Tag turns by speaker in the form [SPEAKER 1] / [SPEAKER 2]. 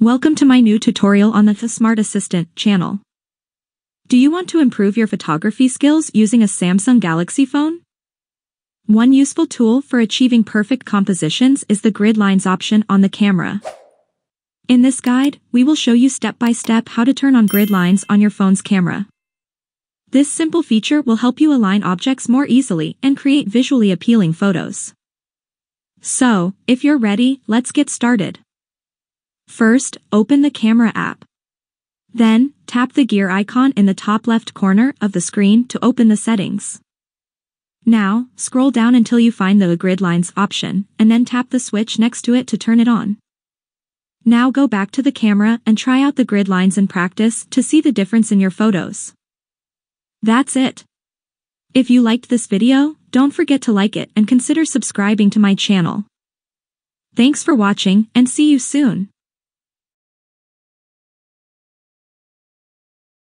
[SPEAKER 1] Welcome to my new tutorial on the Smart Assistant channel. Do you want to improve your photography skills using a Samsung Galaxy phone? One useful tool for achieving perfect compositions is the grid lines option on the camera. In this guide, we will show you step by step how to turn on grid lines on your phone's camera. This simple feature will help you align objects more easily and create visually appealing photos. So, if you're ready, let's get started. First, open the camera app. Then, tap the gear icon in the top left corner of the screen to open the settings. Now, scroll down until you find the grid lines option, and then tap the switch next to it to turn it on. Now go back to the camera and try out the grid lines in practice to see the difference in your photos. That's it. If you liked this video, don't forget to like it and consider subscribing to my channel. Thanks for watching and see you soon.